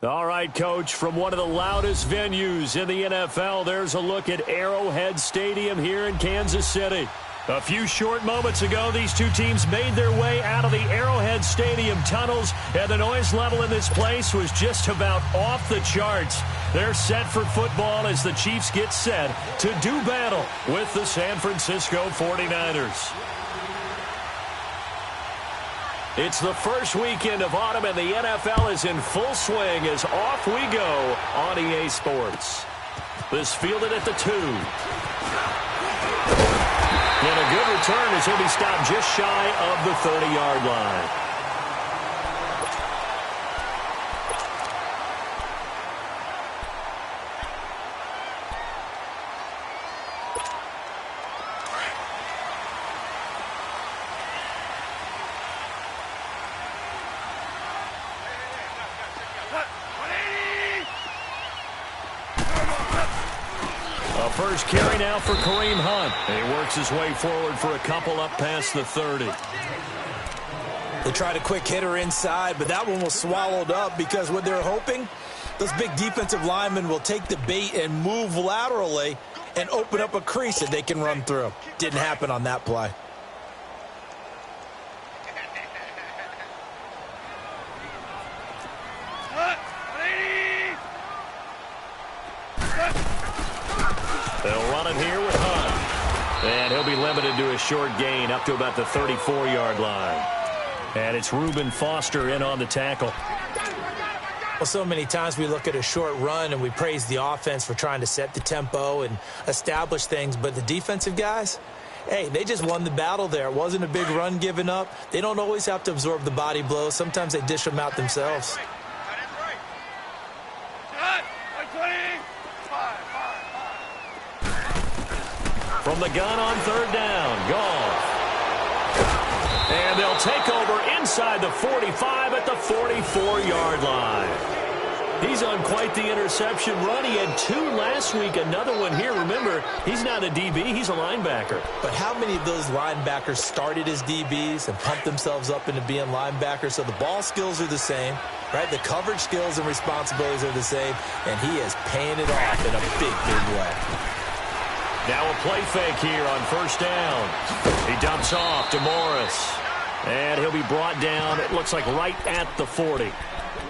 All right, Coach, from one of the loudest venues in the NFL, there's a look at Arrowhead Stadium here in Kansas City. A few short moments ago, these two teams made their way out of the Arrowhead Stadium tunnels, and the noise level in this place was just about off the charts. They're set for football as the Chiefs get set to do battle with the San Francisco 49ers. It's the first weekend of autumn, and the NFL is in full swing as off we go on EA Sports. This fielded at the 2. And a good return as he'll be stopped just shy of the 30-yard line. First carry now for Kareem Hunt. He works his way forward for a couple up past the 30. They tried a quick hitter inside, but that one was swallowed up because what they're hoping, those big defensive linemen will take the bait and move laterally and open up a crease that they can run through. Didn't happen on that play. They'll run it here with Hunt. And he'll be limited to a short gain up to about the 34-yard line. And it's Reuben Foster in on the tackle. Well, so many times we look at a short run and we praise the offense for trying to set the tempo and establish things. But the defensive guys, hey, they just won the battle there. It wasn't a big run given up. They don't always have to absorb the body blows. Sometimes they dish them out themselves. From the gun on third down, Goff. And they'll take over inside the 45 at the 44-yard line. He's on quite the interception run. He had 2 last week, another one here. Remember, he's not a DB, he's a linebacker. But how many of those linebackers started as DBs and pumped themselves up into being linebackers? So the ball skills are the same, right? The coverage skills and responsibilities are the same, and he is paying it off in a big, big way. Now a play fake here on first down. He dumps off to Morris. And he'll be brought down, it looks like right at the 40.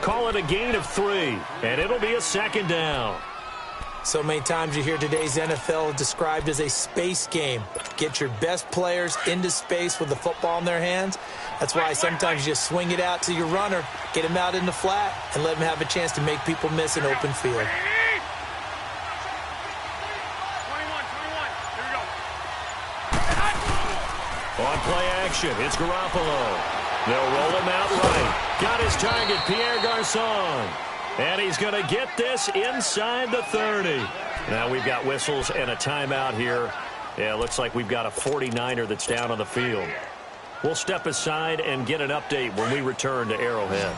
Call it a gain of 3, and it'll be a second down. So many times you hear today's NFL described as a space game. Get your best players into space with the football in their hands. That's why sometimes you just swing it out to your runner, get him out in the flat, and let him have a chance to make people miss an open field. On play action, it's Garoppolo. They'll roll him out right. Got his target, Pierre Garçon. And he's going to get this inside the 30. Now we've got whistles and a timeout here. Yeah, it looks like we've got a 49er that's down on the field. We'll step aside and get an update when we return to Arrowhead.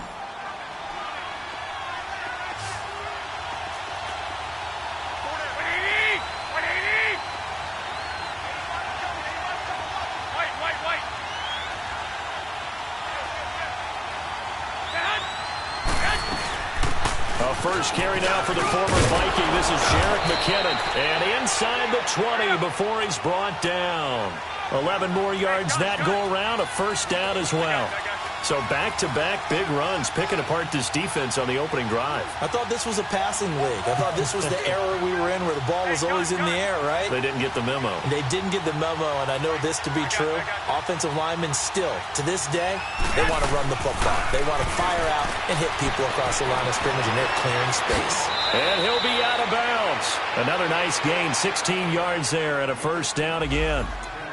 First carry now for the former Viking. This is Jerick McKinnon. And inside the 20 before he's brought down. 11 more yards that go around. A first down as well. So back-to-back big runs, picking apart this defense on the opening drive. I thought this was a passing league. I thought this was the era we were in where the ball was always in the air, right? They didn't get the memo. They didn't get the memo, and I know this to be true. Offensive linemen still, to this day, they want to run the football. They want to fire out and hit people across the line of scrimmage, and they're clearing space. And he'll be out of bounds. Another nice gain, 16 yards there, and a first down again.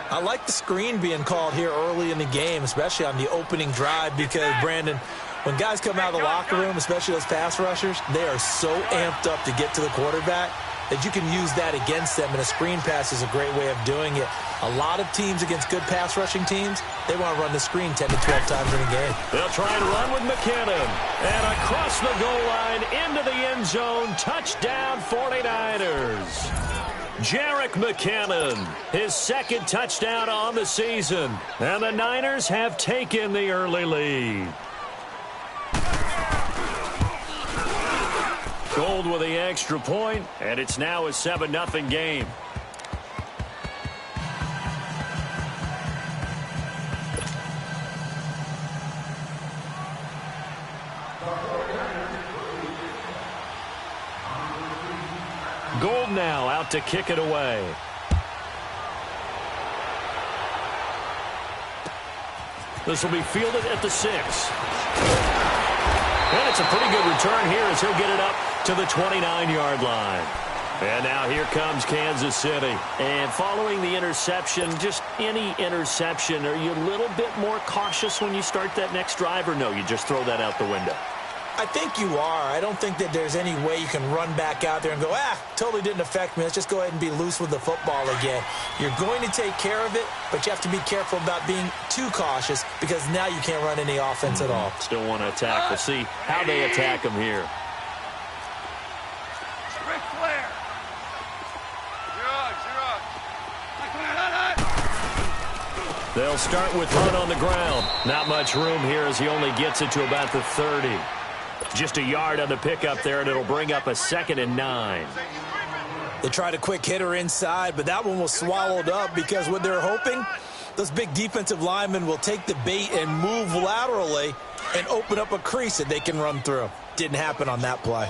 I like the screen being called here early in the game, especially on the opening drive, because, Brandon, when guys come out of the locker room, especially those pass rushers, they are so amped up to get to the quarterback that you can use that against them, and a screen pass is a great way of doing it. A lot of teams against good pass rushing teams, they want to run the screen 10 to 12 times in a game. They'll try and run with McKinnon. And across the goal line, into the end zone, touchdown 49ers. Jerick McKinnon, his second touchdown on the season. And the Niners have taken the early lead. Gold with the extra point, and it's now a 7-0 game. Gold now out to kick it away. This will be fielded at the 6. And it's a pretty good return here as he'll get it up to the 29-yard line. And now here comes Kansas City. And following the interception, just any interception, are you a little bit more cautious when you start that next drive, or no, you just throw that out the window? I think you are. I don't think that there's any way you can run back out there and go, totally didn't affect me. Let's just go ahead and be loose with the football again. You're going to take care of it, but you have to be careful about being too cautious because now you can't run any offense at all. Still want to attack. We'll see how they attack him here. They'll start with Hunt on the ground. Not much room here as he only gets it to about the 30. Just a yard on the pickup there, and it'll bring up a 2nd and 9. They tried a quick hitter inside, but that one was swallowed up because what they're hoping, those big defensive linemen will take the bait and move laterally and open up a crease that they can run through. Didn't happen on that play.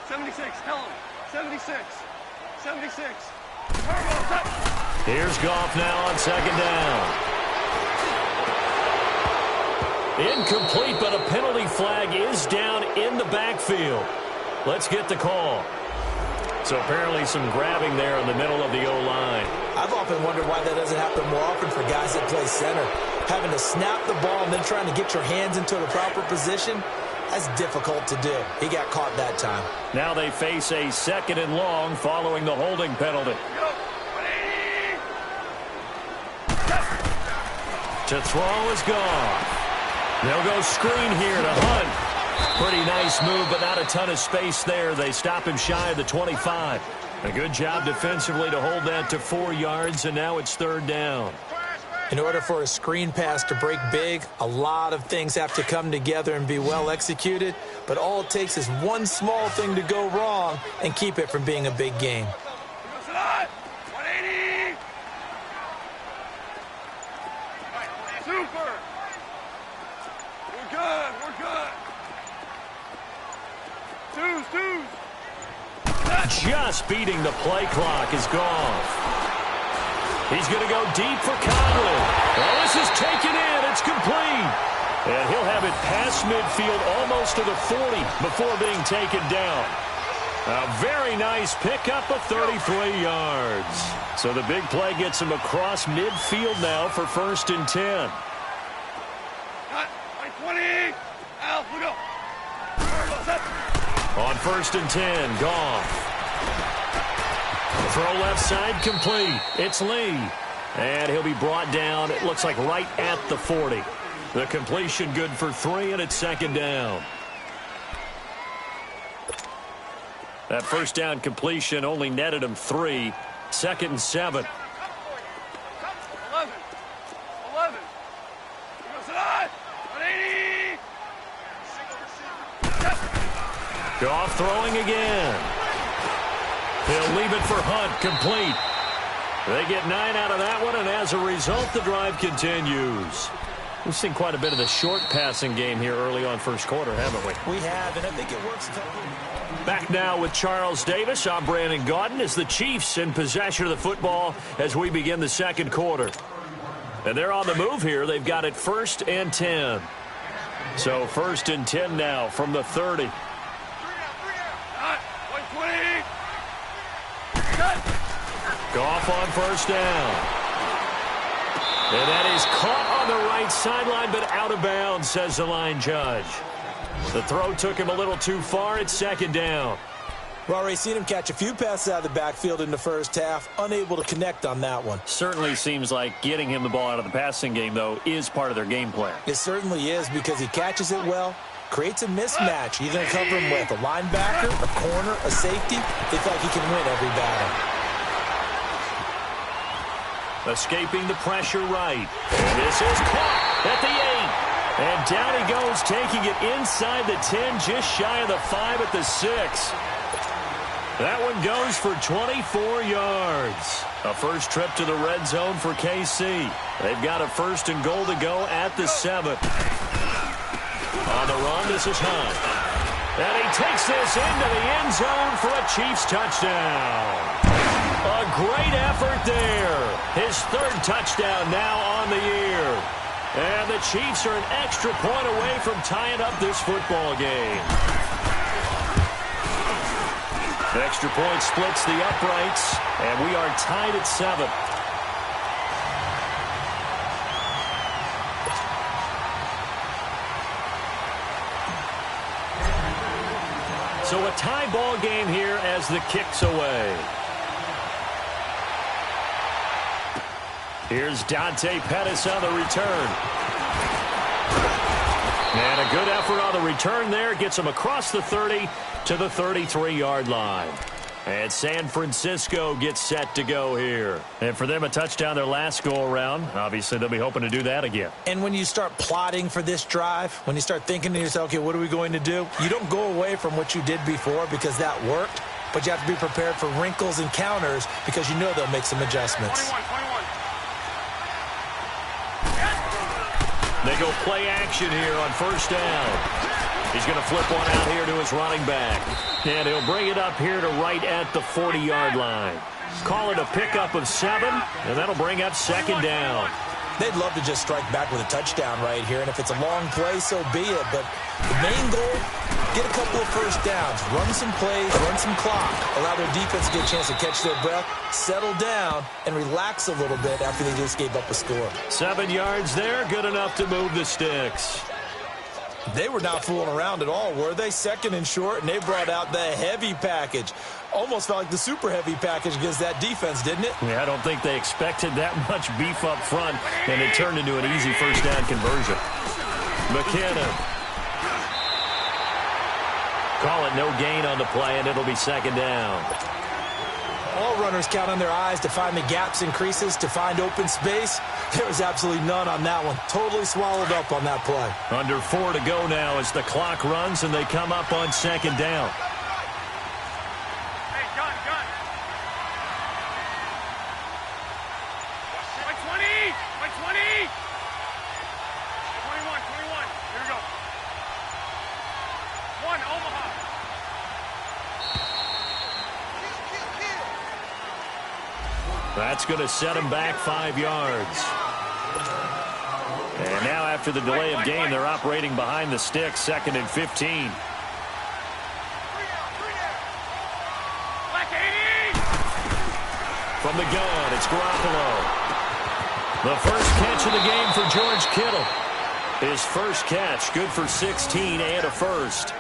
76, tell him. 76. 76. Here's Goff now on 2nd down. Incomplete, but a penalty flag is down in the backfield. Let's get the call. So apparently some grabbing there in the middle of the O-line. I've often wondered why that doesn't happen more often for guys that play center. Having to snap the ball and then trying to get your hands into the proper position, that's difficult to do. He got caught that time. Now they face a 2nd and long following the holding penalty. To throw is gone. They'll go screen here to Hunt. Pretty nice move, but not a ton of space there. They stop him shy of the 25. A good job defensively to hold that to 4 yards, and now it's 3rd down. In order for a screen pass to break big, a lot of things have to come together and be well executed, but all it takes is one small thing to go wrong and keep it from being a big game. 180. Super. We're good. We're good. Twos. Just beating the play clock is gone. He's going to go deep for Conley. Well, this is taken in. It's complete. And he'll have it past midfield almost to the 40 before being taken down. A very nice pickup of 33 yards. So the big play gets him across midfield now for 1st and 10. Cut. 20. Al, we go. On 1st and 10, Goff. Throw left side complete. It's Lee. And he'll be brought down, it looks like right at the 40. The completion good for 3, and it's 2nd down. That 1st down completion only netted him 3. 2nd and 7. 11. He goes tonight. 180. Goff throwing again. He'll leave it for Hunt, complete. They get 9 out of that one, and as a result, the drive continues. We've seen quite a bit of the short passing game here early on 1st quarter, haven't we? We have, and I think it works. Back now with Charles Davis. I'm Brandon Gaudin as the Chiefs in possession of the football as we begin the 2nd quarter. And they're on the move here. They've got it 1st and 10. So 1st and 10 now from the 30. Goff on 1st down. And that is caught on the right sideline, but out of bounds, says the line judge. The throw took him a little too far. It's 2nd down. We've already seen him catch a few passes out of the backfield in the 1st half, unable to connect on that one. Certainly seems like getting him the ball out of the passing game, though, is part of their game plan. It certainly is because he catches it well, creates a mismatch. You're going to cover him with a linebacker, a corner, a safety. They feel like he can win every battle. Escaping the pressure right. And this is caught at the 8. And down he goes, taking it inside the 10, just shy of the 5 at the 6. That one goes for 24 yards. A first trip to the red zone for KC. They've got a 1st and goal to go at the 7. On the run, this is Hunt. And he takes this into the end zone for a Chiefs touchdown. A great effort there. His 3rd touchdown now on the year. And the Chiefs are an extra point away from tying up this football game. The extra point splits the uprights, and we are tied at 7. So a tie ball game here as the kick's away. Here's Dante Pettis on the return. And a good effort on the return there. Gets him across the 30 to the 33-yard line. And San Francisco gets set to go here. And for them, a touchdown their last go-around. Obviously, they'll be hoping to do that again. And when you start plotting for this drive, when you start thinking to yourself, okay, what are we going to do? You don't go away from what you did before because that worked. But you have to be prepared for wrinkles and counters because you know they'll make some adjustments. 21. They go play action here on 1st down. He's going to flip one out here to his running back. And he'll bring it up here to right at the 40-yard line. Call it a pickup of 7, and that'll bring up 2nd down. They'd love to just strike back with a touchdown right here, and if it's a long play, so be it. But the main goal, get a couple of 1st downs, run some plays, run some clock, allow their defense to get a chance to catch their breath, settle down, and relax a little bit after they just gave up a score. 7 yards there, good enough to move the sticks. They were not fooling around at all, were they? 2nd and short, and they brought out the heavy package. Almost felt like the super heavy package against that defense, didn't it? Yeah, I don't think they expected that much beef up front, and it turned into an easy 1st down conversion. McKinnon. Call it no gain on the play, and it'll be 2nd down. All runners count on their eyes to find the gaps and creases, to find open space. There was absolutely none on that one. Totally swallowed up on that play. Under 4 to go now as the clock runs, and they come up on 2nd down. Hey, gun. 20. 21. Here we go. 1, Omaha. That's going to set him back 5 yards. And now after the delay of game, they're operating behind the sticks, 2nd and 15. From the gun, it's Garoppolo. The first catch of the game for George Kittle. His first catch, good for 16 and a 1st.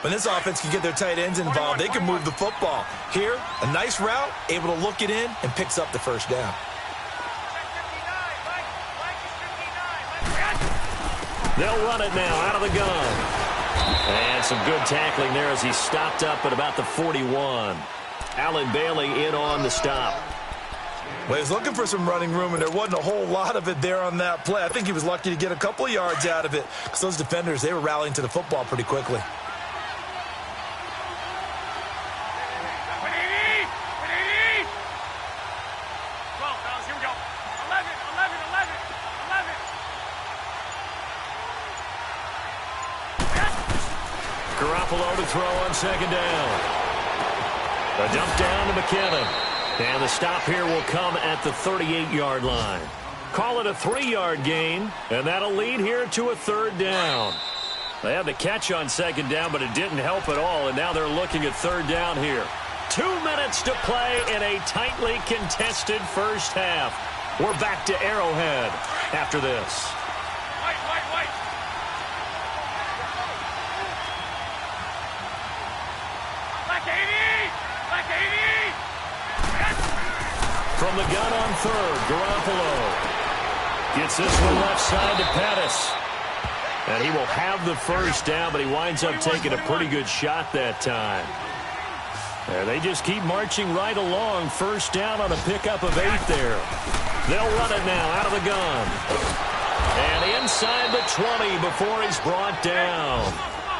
When this offense can get their tight ends involved, they can move the football. Here, a nice route, able to look it in, and picks up the 1st down. They'll run it now out of the gun. And some good tackling there as he stopped up at about the 41. Allen Bailey in on the stop. Well, he was looking for some running room, and there wasn't a whole lot of it there on that play. I think he was lucky to get a couple of yards out of it because those defenders, they were rallying to the football pretty quickly. Garoppolo to throw on 2nd down. A dump down to McKinnon. And the stop here will come at the 38-yard line. Call it a 3-yard gain, and that'll lead here to a 3rd down. They had the catch on 2nd down, but it didn't help at all, and now they're looking at 3rd down here. 2 minutes to play in a tightly contested 1st half. We're back to Arrowhead after this. From the gun on 3rd, Garoppolo gets this one left side to Pettis. And he will have the 1st down, but he winds up taking a pretty good shot that time. And they just keep marching right along. 1st down on a pickup of 8 there. They'll run it now out of the gun. And inside the 20 before he's brought down.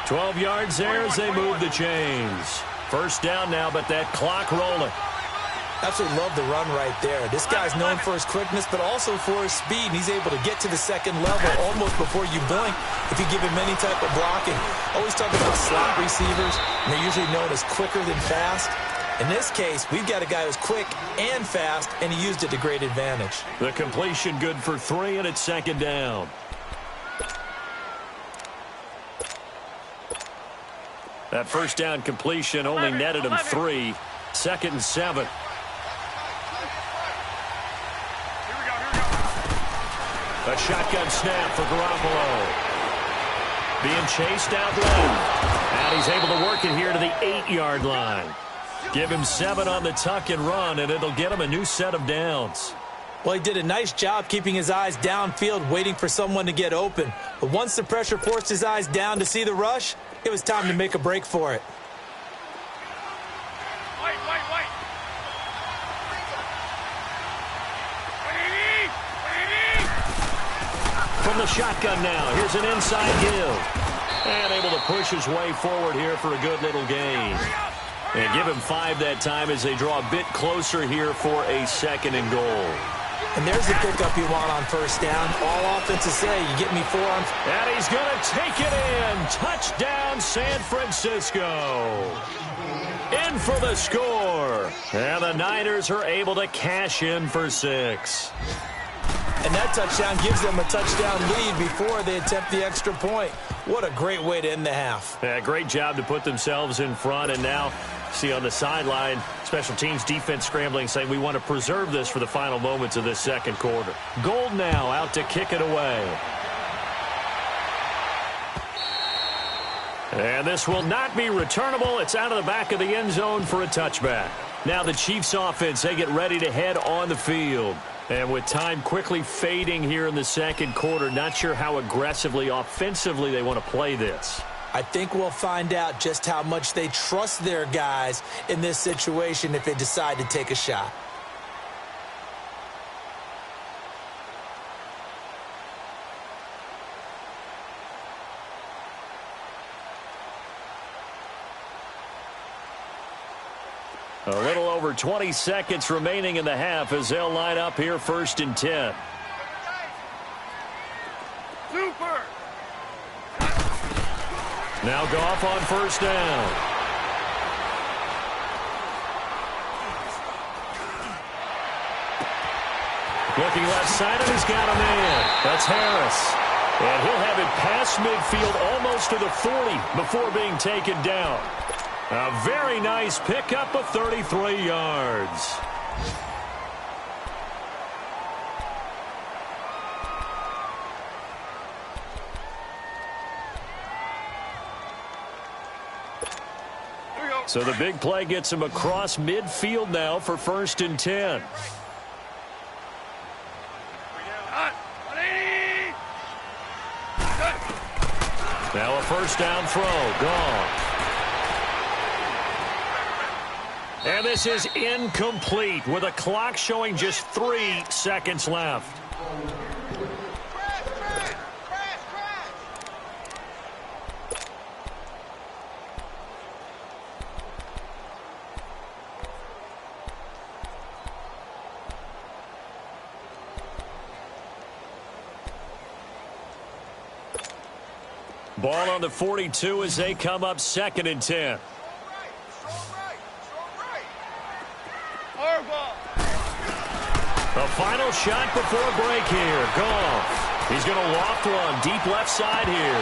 12 yards there as they move the chains. First down now, but that clock rolling. Absolutely love the run right there. This guy's known for his quickness, but also for his speed. He's able to get to the second level almost before you blink if you give him any type of blocking. Always talk about slot receivers, and they're usually known as quicker than fast. In this case, we've got a guy who's quick and fast, and he used it to great advantage. The completion good for 3, and it's second down. That first down completion only netted him 3. Second and 7. A shotgun snap for Garoppolo. Being chased out left. And he's able to work it here to the 8-yard line. Give him 7 on the tuck and run, and it'll get him a new set of downs. Well, he did a nice job keeping his eyes downfield, waiting for someone to get open. But once the pressure forced his eyes down to see the rush, it was time to make a break for it. From the shotgun now, here's an inside give. And able to push his way forward here for a good little gain. And give him 5 that time as they draw a bit closer here for a second and goal. And there's the pickup you want on first down. All offenses say, you get me 4 on... And he's going to take it in. Touchdown, San Francisco. In for the score. And the Niners are able to cash in for 6. And that touchdown gives them a touchdown lead before they attempt the extra point. What a great way to end the half. Yeah, great job to put themselves in front. And now, see on the sideline, special teams defense scrambling, saying we want to preserve this for the final moments of this second quarter. Gold now out to kick it away. And this will not be returnable. It's out of the back of the end zone for a touchback. Now the Chiefs offense, they get ready to head on the field. And with time quickly fading here in the second quarter, not sure how aggressively, offensively they want to play this. I think we'll find out just how much they trust their guys in this situation if they decide to take a shot. A little over 20 seconds remaining in the half as they'll line up here first and 10. Super. Now Goff on first down. Looking left side, and he's got a man. That's Harris. And he'll have it past midfield almost to the 40 before being taken down. A very nice pickup of 33 yards. So the big play gets him across midfield now for first and 10. Now a first down throw. Gone. And this is incomplete with a clock showing just 3 seconds left. Ball on the 42 as they come up second and 10. The final shot before break here. Goff. He's going to loft one deep left side here.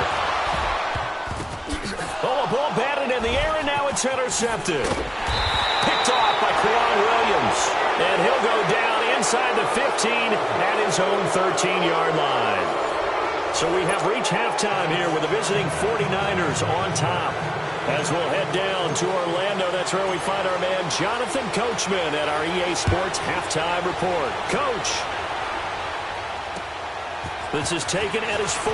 Oh, a ball batted in the air, and now it's intercepted. Picked off by Quan Williams. And he'll go down inside the 15 at his own 13-yard line. So we have reached halftime here with the visiting 49ers on top. As we'll head down to Orlando, that's where we find our man Jonathan Coachman at our EA Sports Halftime Report. Coach, this is taken at his 4.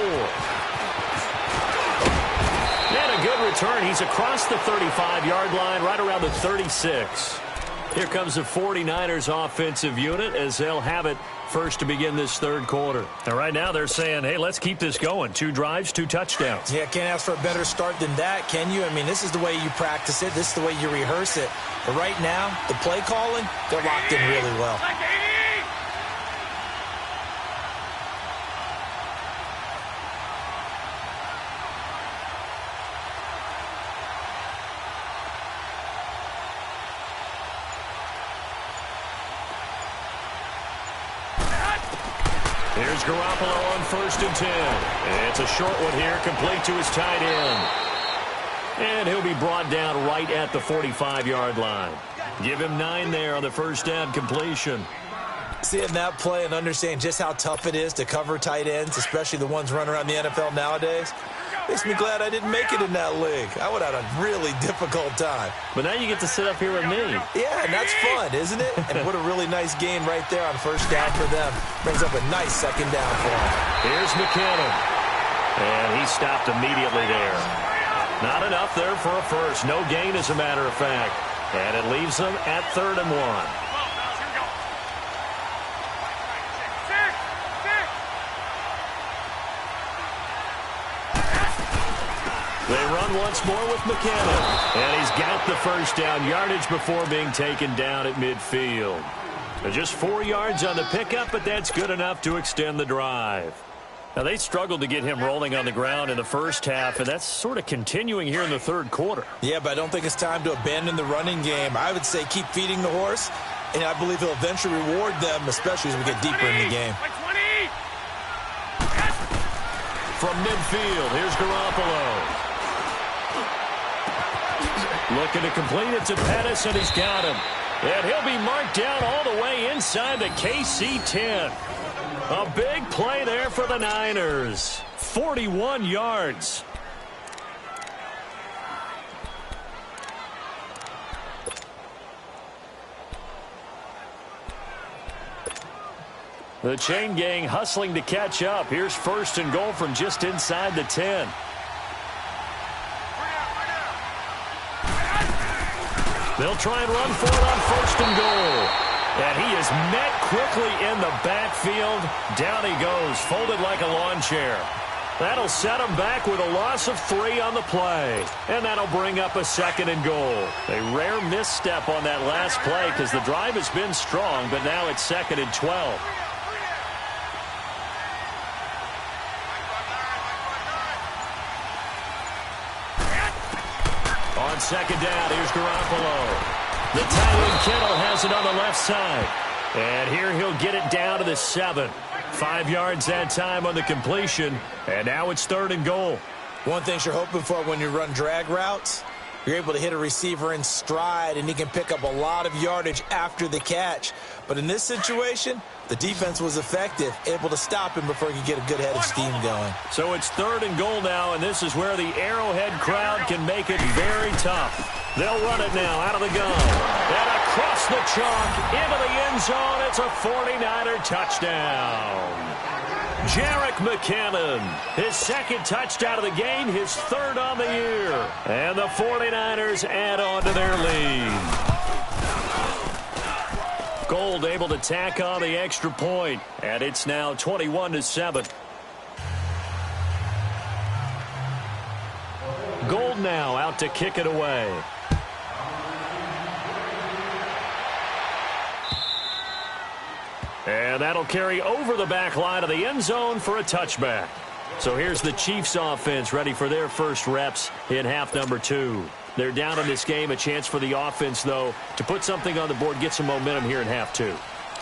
And a good return. He's across the 35-yard line, right around the 36. Here comes the 49ers offensive unit as they'll have it first to begin this third quarter. And right now they're saying, hey, let's keep this going. 2 drives, 2 touchdowns. Yeah, can't ask for a better start than that, can you? I mean, this is the way you practice it. This is the way you rehearse it. But right now, the play calling, they're locked in really well. Here's Garoppolo on 1st and 10. It's a short one here, complete to his tight end. And he'll be brought down right at the 45-yard line. Give him 9 there on the first down completion. Seeing that play and understanding just how tough it is to cover tight ends, especially the ones running around the NFL nowadays, makes me glad I didn't make it in that league. I would have had a really difficult time. But now you get to sit up here with me. Yeah, and that's fun, isn't it? And what a really nice gain right there on first down for them. Brings up a nice second down for them. Here's McKinnon. And he stopped immediately there. Not enough there for a first. No gain, as a matter of fact. And it leaves them at 3rd and 1. They run once more with McKinnon. And he's got the first down yardage before being taken down at midfield. Just 4 yards on the pickup, but that's good enough to extend the drive. Now, they struggled to get him rolling on the ground in the first half, and that's sort of continuing here in the third quarter. Yeah, but I don't think it's time to abandon the running game. I would say keep feeding the horse, and I believe he'll eventually reward them, especially as we get deeper in the game. From midfield, here's Garoppolo. Looking to complete it to Pettis, and he's got him. And he'll be marked down all the way inside the KC 10. A big play there for the Niners. 41 yards. The chain gang hustling to catch up. Here's 1st and goal from just inside the 10. They'll try and run for it on 1st and goal. And he is met quickly in the backfield. Down he goes, folded like a lawn chair. That'll set him back with a loss of 3 on the play. And that'll bring up a 2nd and goal. A rare misstep on that last play because the drive has been strong, but now it's 2nd and 12. On 2nd down, here's Garoppolo. The tight end Kittle has it on the left side. And here he'll get it down to the 7. 5 yards that time on the completion. And now it's 3rd and goal. One thing you're hoping for when you run drag routes, you're able to hit a receiver in stride, and he can pick up a lot of yardage after the catch. But in this situation, the defense was effective, able to stop him before he could get a good head of steam going. So it's 3rd and goal now, and this is where the Arrowhead crowd can make it very tough. They'll run it now out of the gun. And across the chalk into the end zone. It's a 49er touchdown. Jerick McKinnon, his 2nd touchdown of the game, his 3rd on the year. And the 49ers add on to their lead. Gold able to tack on the extra point, and it's now 21-7. Gold now out to kick it away. And that'll carry over the back line of the end zone for a touchback. So here's the Chiefs offense ready for their first reps in half number 2. They're down in this game. A chance for the offense, though, to put something on the board, get some momentum here in half 2.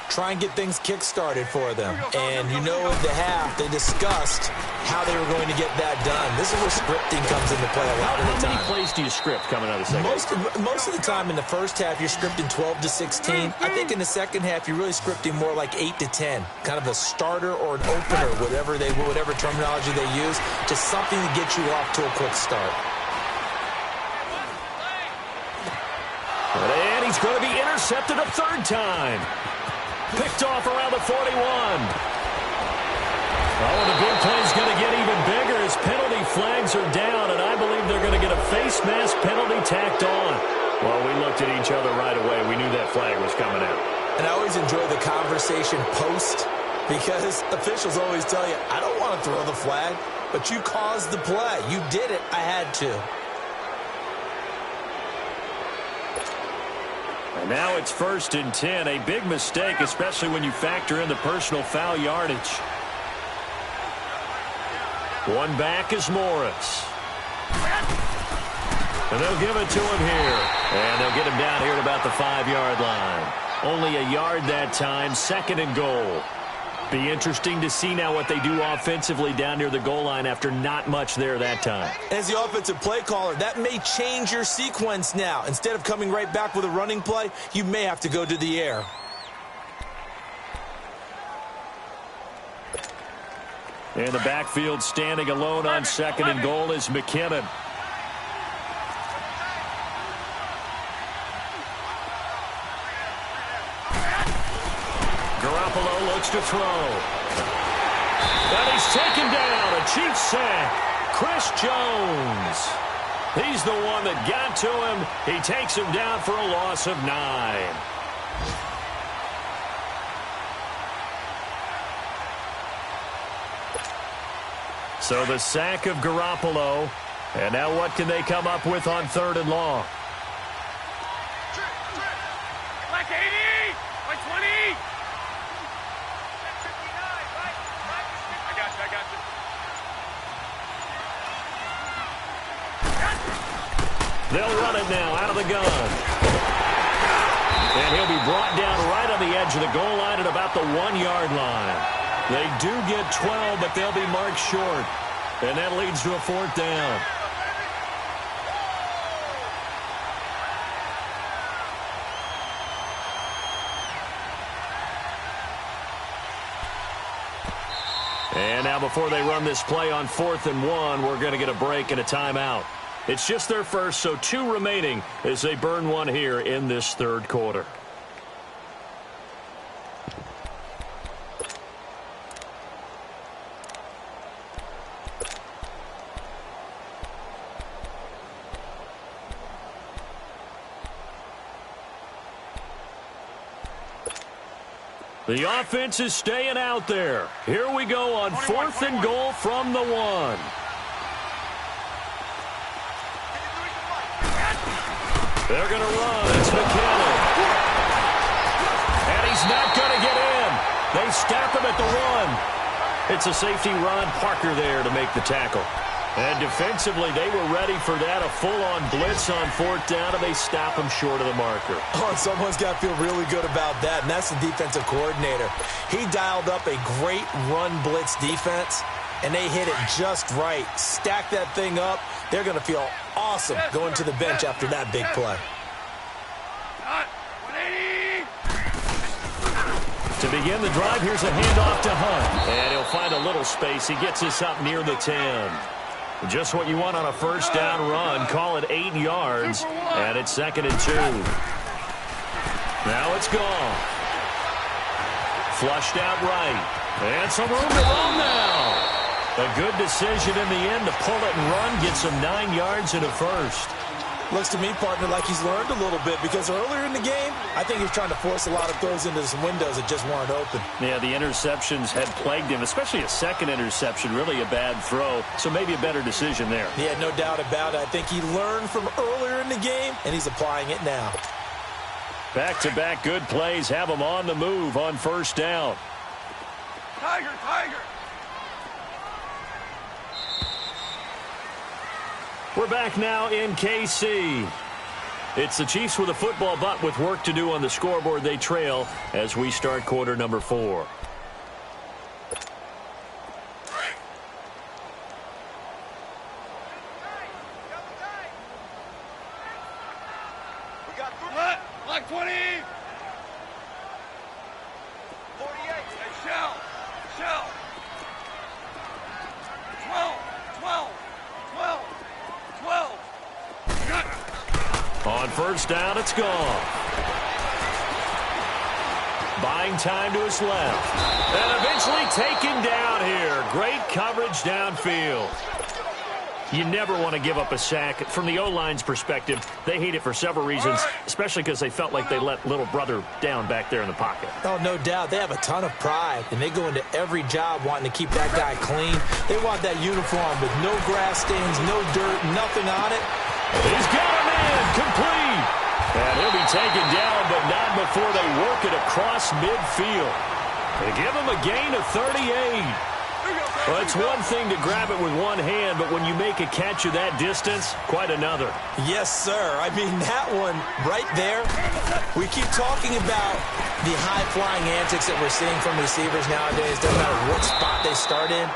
Try and get things kick-started for them. And you know at the half, they discussed how they were going to get that done. This is where scripting comes into play a lot of the time. How many plays do you script coming out of the second? Most of the time in the first half, you're scripting 12 to 16. I think in the second half, you're really scripting more like 8 to 10. Kind of a starter or an opener, whatever terminology they use, just something to get you off to a quick start. And he's going to be intercepted a 3rd time. Picked off around the 41. Oh, the big play's going to get even bigger as penalty flags are down, and I believe they're going to get a face mask penalty tacked on. Well, we looked at each other right away. We knew that that flag was coming out. And I always enjoy the conversation post because officials always tell you, I don't want to throw the flag, but you caused the play. You did it. I had to. And now it's 1st and 10. A big mistake, especially when you factor in the personal foul yardage. One back is Morris. And they'll give it to him here. And they'll get him down here at about the 5-yard line. Only a yard that time, 2nd and goal. Be interesting to see now what they do offensively down near the goal line after not much there that time. As the offensive play caller, that may change your sequence now. Instead of coming right back with a running play, you may have to go to the air. In the backfield, standing alone on 2nd and goal is McKinnon. Garoppolo looks to throw. And he's taken down. A Chiefs sack. Chris Jones. He's the one that got to him. He takes him down for a loss of 9. So the sack of Garoppolo. And now what can they come up with on 3rd and long? Black 80! Black 20! I got you. They'll run it now out of the gun. And he'll be brought down right on the edge of the goal line at about the 1-yard line. They do get 12, but they'll be marked short. And that leads to a 4th down. And now before they run this play on 4th and 1, we're going to get a break and a timeout. It's just their first, so 2 remaining as they burn one here in this 3rd quarter. The offense is staying out there. Here we go on 4th and goal from the 1. They're going to run. It's McKinnon. And he's not going to get in. They stop him at the 1. It's a safety run. Parker there to make the tackle. And defensively, they were ready for that. A full-on blitz on 4th down, and they stop him short of the marker. Oh, someone's got to feel really good about that, and that's the defensive coordinator. He dialed up a great run blitz defense, and they hit it just right. Stack that thing up. They're going to feel awesome going to the bench after that big play. To begin the drive, here's a handoff to Hunt. And he'll find a little space. He gets us up near the 10. Just what you want on a 1st down run. Call it 8 yards. And it's 2nd and 2. Now it's gone. Flushed out right. And some room to run now. A good decision in the end to pull it and run. Get some 9 yards in a 1st. Looks to me, partner, like he's learned a little bit because earlier in the game, I think he was trying to force a lot of throws into some windows that just weren't open. Yeah, the interceptions had plagued him, especially a 2nd interception, really a bad throw. So maybe a better decision there. Yeah, no doubt about it. I think he learned from earlier in the game, and he's applying it now. Back-to-back good plays have him on the move on 1st down. Tiger! We're back now in KC. It's the Chiefs with a football, but with work to do on the scoreboard. They trail as we start quarter number 4. Black 20! 48! Hey, Shell! 12! On 1st down, it's gone. Buying time to his left. And eventually taken down here. Great coverage downfield. You never want to give up a sack. From the O-line's perspective, they hate it for several reasons, especially because they felt like they let little brother down back there in the pocket. Oh, no doubt. They have a ton of pride, and they go into every job wanting to keep that guy clean. They want that uniform with no grass stains, no dirt, nothing on it. He's got a man, complete. And he'll be taken down, but not before they work it across midfield. They give him a gain of 38. Well, it's one thing to grab it with one hand, but when you make a catch of that distance, quite another. Yes, sir. I mean, that one right there, we keep talking about the high-flying antics that we're seeing from receivers nowadays. Doesn't matter what spot they start in,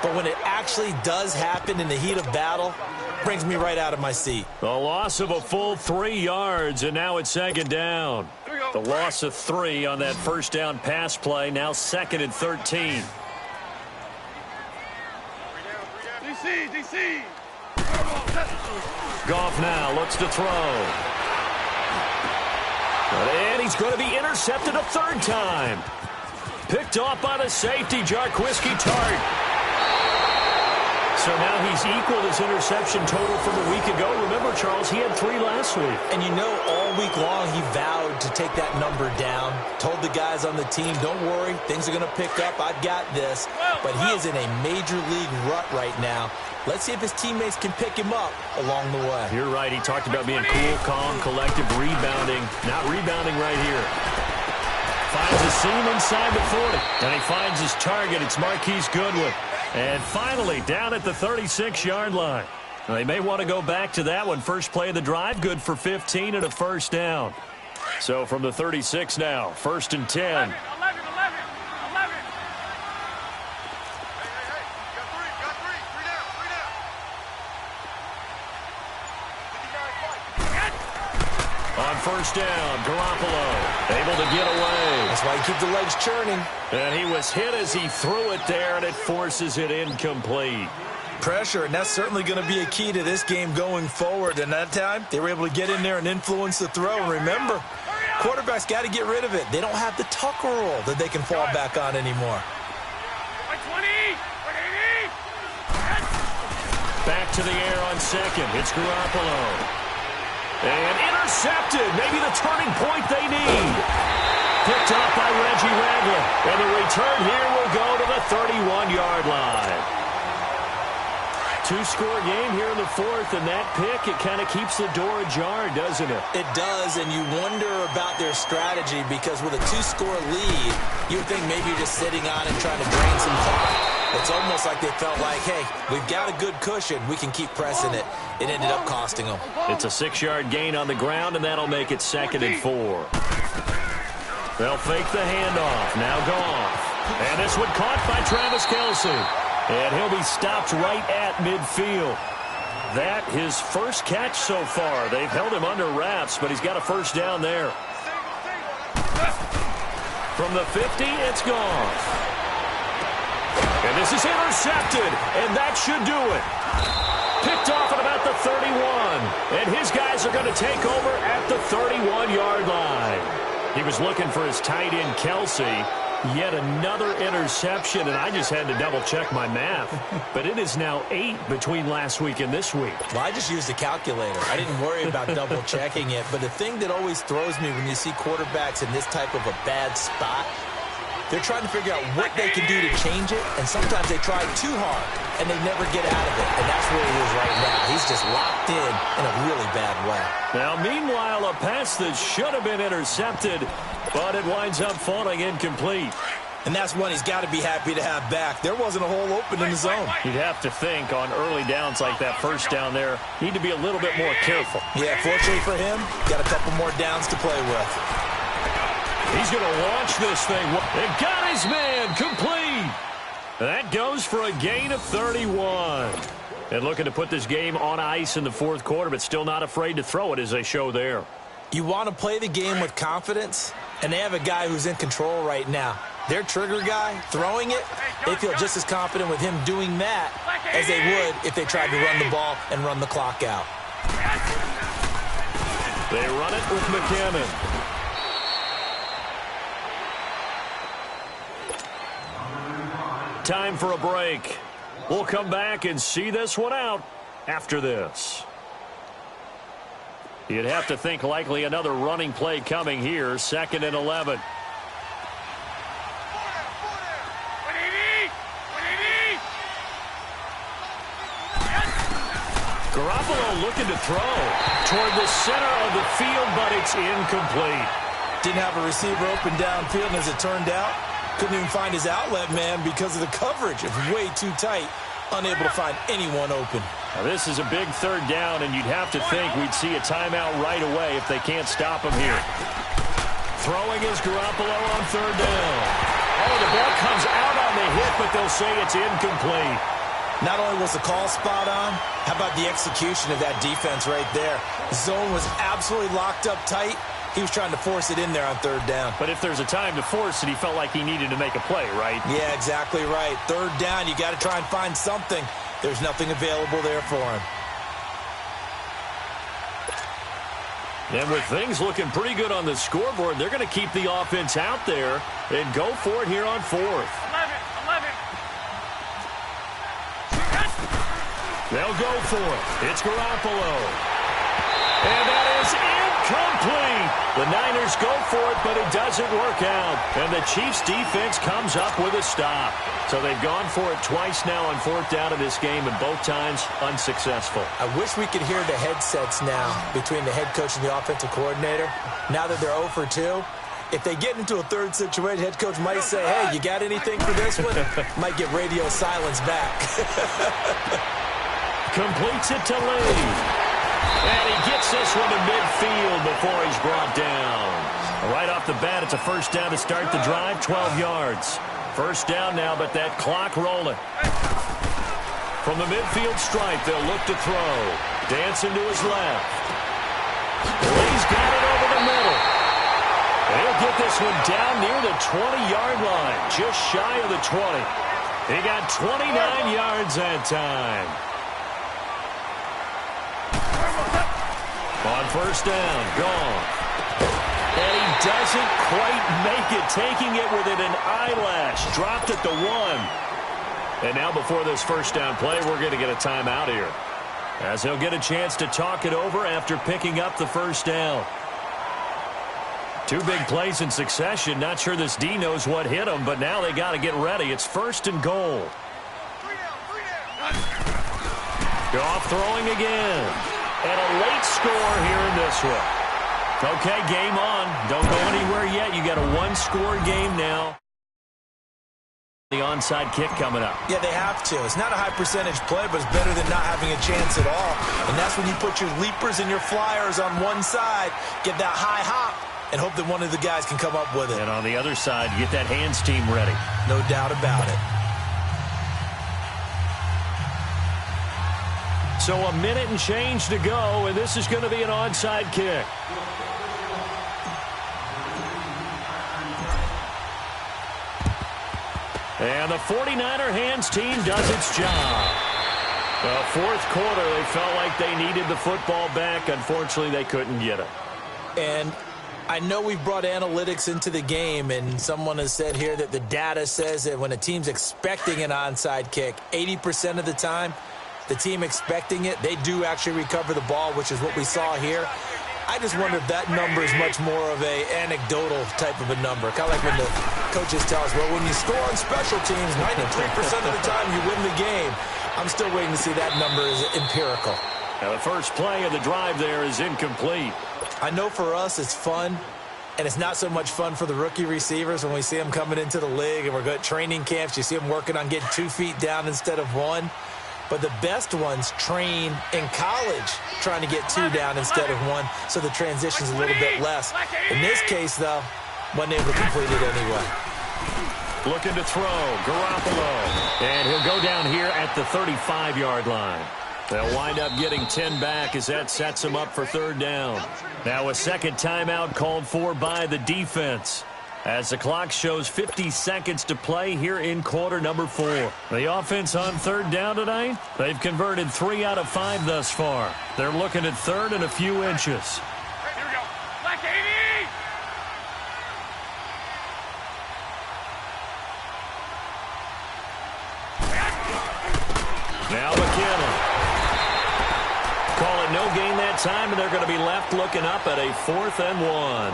but when it actually does happen in the heat of battle, brings me right out of my seat. The loss of a full 3 yards, and now it's second down. The loss of 3 on that first down pass play, now 2nd and 13. DC. Goff now looks to throw. And he's going to be intercepted a 3rd time. Picked off by the safety, Jarquiski Tart. So now he's equaled his interception total from a week ago. Remember, Charles, he had 3 last week. And you know, all week long he vowed to take that number down. Told the guys on the team, don't worry, things are going to pick up. I've got this. But he is in a major league rut right now. Let's see if his teammates can pick him up along the way. You're right. He talked about being cool, calm, collective, rebounding. Not rebounding right here. Finds a seam inside the 40. And he finds his target. It's Marquise Goodwin. And finally, down at the 36-yard line. They may want to go back to that one. First play of the drive, good for 15 and a first down. So from the 36 now, 1st and 10. 11. Hey, got three. Three down. On first down, Garoppolo able to get away. That's why you keep the legs churning. And he was hit as he threw it there, and it forces it incomplete. Pressure, and that's certainly going to be a key to this game going forward. And that time, they were able to get in there and influence the throw. And remember, quarterbacks got to get rid of it. They don't have the Tucker rule that they can fall back on anymore. 20. Back to the air on 2nd. It's Garoppolo. And intercepted. Maybe the turning point they need. Picked up by Reggie Ragland. And the return here will go to the 31-yard line. 2-score game here in the 4th, and that pick, it kind of keeps the door ajar, doesn't it? It does, and you wonder about their strategy because with a 2-score lead, you would think maybe you're just sitting on it trying to drain some clock. It's almost like they felt like, hey, we've got a good cushion. We can keep pressing it. It ended up costing them. It's a 6-yard gain on the ground, and that'll make it 2nd and 4. They'll fake the handoff. Now Goff. And this one caught by Travis Kelce. And he'll be stopped right at midfield. That his first catch so far. They've held him under wraps, but he's got a first down there. From the 50, it's Goff. And this is intercepted, and that should do it. Picked off at about the 31. And his guys are going to take over at the 31-yard line. He was looking for his tight end, Kelce. Yet another interception, and I just had to double-check my math. But it is now 8 between last week and this week. Well, I just used a calculator. I didn't worry about double-checking it. But the thing that always throws me when you see quarterbacks in this type of a bad spot, they're trying to figure out what they can do to change it, and sometimes they try too hard, and they never get out of it. And that's where he is right now. He's just locked in a really bad way. Now, meanwhile, a pass that should have been intercepted, but it winds up falling incomplete. And that's one he's got to be happy to have back. There wasn't a hole open in the zone. You'd have to think on early downs like that first down there, need to be a little bit more careful. Yeah, fortunately for him, got a couple more downs to play with. He's going to launch this thing. And got his man complete. That goes for a gain of 31. And looking to put this game on ice in the 4th quarter, but still not afraid to throw it as they show there. You want to play the game with confidence, and they have a guy who's in control right now. Their trigger guy, throwing it, they feel just as confident with him doing that as they would if they tried to run the ball and run the clock out. They run it with McKinnon. Time for a break. We'll come back and see this one out after this. You'd have to think likely another running play coming here, 2nd and 11. Garoppolo looking to throw toward the center of the field, but it's incomplete. Didn't have a receiver open downfield, and as it turned out, couldn't even find his outlet man because of the coverage. It was way too tight, unable to find anyone open. Now this is a big 3rd down, and you'd have to think we'd see a timeout right away if they can't stop him here. Throwing is Garoppolo on 3rd down. Oh, the ball comes out on the hit, but they'll say it's incomplete. Not only was the call spot on, how about the execution of that defense right there? The zone was absolutely locked up tight. He was trying to force it in there on 3rd down. But if there's a time to force it, he felt like he needed to make a play, right? Yeah, exactly right. 3rd down, you got to try and find something. There's nothing available there for him. And with things looking pretty good on the scoreboard, they're going to keep the offense out there and go for it here on 4th. 11. They'll go for it. It's Garoppolo. And that is incomplete. The Niners go for it, but it doesn't work out. And the Chiefs' defense comes up with a stop. So they've gone for it twice now on 4th down in this game, and both times unsuccessful. I wish we could hear the headsets now between the head coach and the offensive coordinator. Now that they're 0 for 2, if they get into a 3rd situation, head coach might say, hey, you got anything for this one? Might get radio silence back. Completes it to Lee. And he gets this one to midfield before he's brought down. Right off the bat, it's a 1st down to start the drive, 12 yards. 1st down now, but that clock rolling. From the midfield stripe, they'll look to throw. Dancing to his left. Lee's got it over the middle. He'll get this one down near the 20-yard line, just shy of the 20. He got 29 yards that time. On 1st down, gone. And he doesn't quite make it, taking it within an eyelash. Dropped at the 1. And now before this 1st down play, we're going to get a timeout here, as he'll get a chance to talk it over after picking up the 1st down. 2 big plays in succession. Not sure this D knows what hit him, but now they got to get ready. It's 1st and goal. 3 down. Goff throwing again. And a late score here in this one. Okay, game on. Don't go anywhere yet. You got a 1-score game now. The onside kick coming up. Yeah, they have to. It's not a high-percentage play, but it's better than not having a chance at all. And that's when you put your leapers and your flyers on one side, get that high hop, and hope that one of the guys can come up with it. And on the other side, you get that hands team ready. No doubt about it. So a minute and change to go, and this is going to be an onside kick. And the 49er hands team does its job. The 4th quarter, they felt like they needed the football back. Unfortunately, they couldn't get it. And I know we've brought analytics into the game, and someone has said here that the data says that when a team's expecting an onside kick, 80% of the time, the team expecting it, they do actually recover the ball, which is what we saw here. I just wonder if that number is much more of a anecdotal type of a number. Kind of like when the coaches tell us, well, when you score on special teams, 93% of the time you win the game. I'm still waiting to see that number is empirical. Now the first play of the drive there is incomplete. I know for us it's fun, and it's not so much fun for the rookie receivers when we see them coming into the league and we're going to training camps. You see them working on getting 2 feet down instead of 1. But the best ones train in college trying to get 2 down instead of 1, so the transition's a little bit less. In this case, though, wasn't able to complete it anyway. Looking to throw, Garoppolo. And he'll go down here at the 35-yard line. They'll wind up getting 10 back as that sets them up for 3rd down. Now a second timeout called for by the defense, as the clock shows 50 seconds to play here in quarter number 4. The offense on 3rd down tonight, they've converted 3 out of 5 thus far. They're looking at 3rd and a few inches. Here we go. Black 80! Now McKinnon. they'll gain that time, and they're going to be left looking up at a 4th and 1.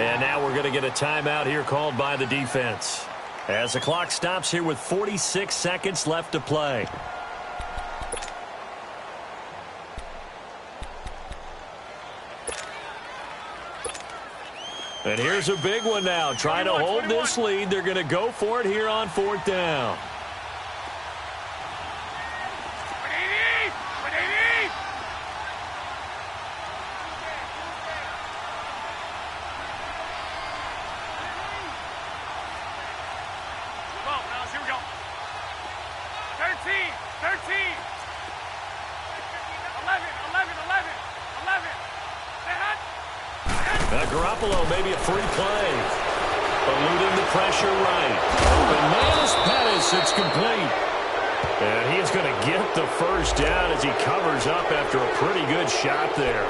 And now we're going to get a timeout here called by the defense, as the clock stops here with 46 seconds left to play. And here's a big one now. Trying to hold this lead. They're going to go for it here on 4th down. Maybe a free play. Eluding the pressure right. Open man is Pettis. It's complete. And he is going to get the first down as he covers up after a pretty good shot there.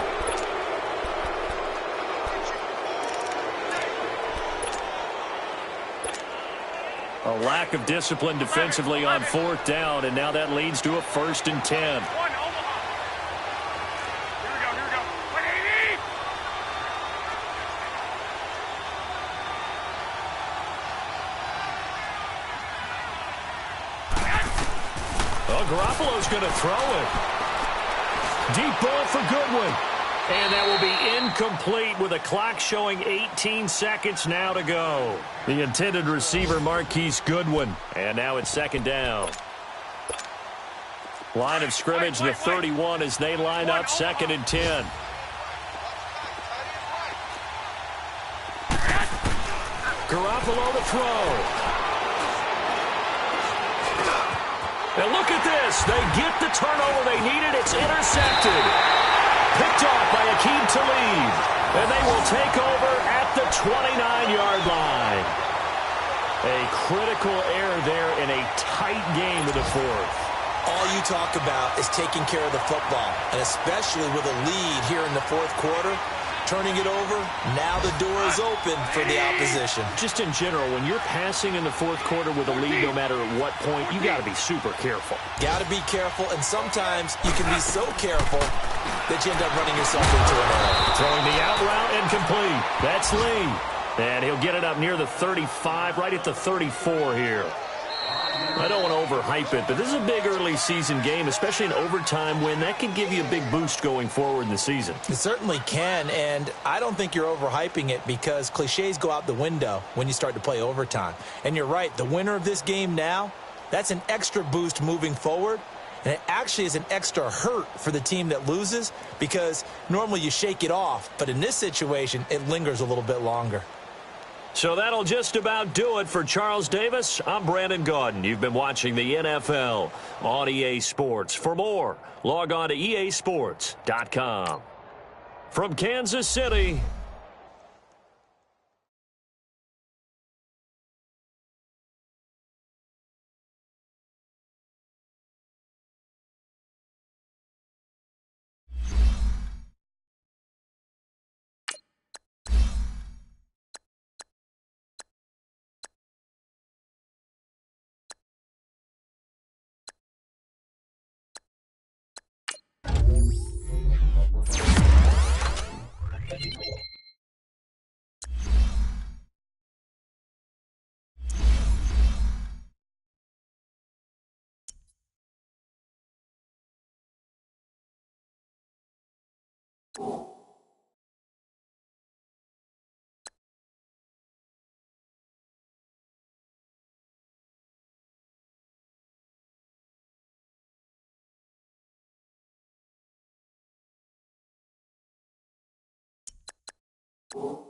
A lack of discipline defensively on 4th down, and now that leads to a 1st and 10. Garoppolo's going to throw it. Deep ball for Goodwin. And that will be incomplete with a clock showing 18 seconds now to go. The intended receiver, Marquise Goodwin. And now it's 2nd down. Line of scrimmage, the 31 as they line up 2nd and 10. Garoppolo to throw. And look at this. They get the turnover they needed. It's intercepted. Picked off by Akeem Talib. And they will take over at the 29-yard line. A critical error there in a tight game with the 4th. All you talk about is taking care of the football, and especially with a lead here in the 4th quarter. Turning it over, now the door is open for the opposition. Just in general, when you're passing in the 4th quarter with a lead, no matter at what point, you got to be super careful. Got to be careful, and sometimes you can be so careful that you end up running yourself into an error. Throwing the out route incomplete. That's Lee. And he'll get it up near the 35, right at the 34 here. I don't want to overhype it, but this is a big early season game, especially an overtime win. That can give you a big boost going forward in the season. It certainly can, and I don't think you're overhyping it because cliches go out the window when you start to play overtime. And you're right, the winner of this game now, that's an extra boost moving forward, and it actually is an extra hurt for the team that loses because normally you shake it off, but in this situation, it lingers a little bit longer. So that'll just about do it for Charles Davis. I'm Brandon Gaudin. You've been watching the NFL on EA Sports. For more, log on to easports.com. From Kansas City, You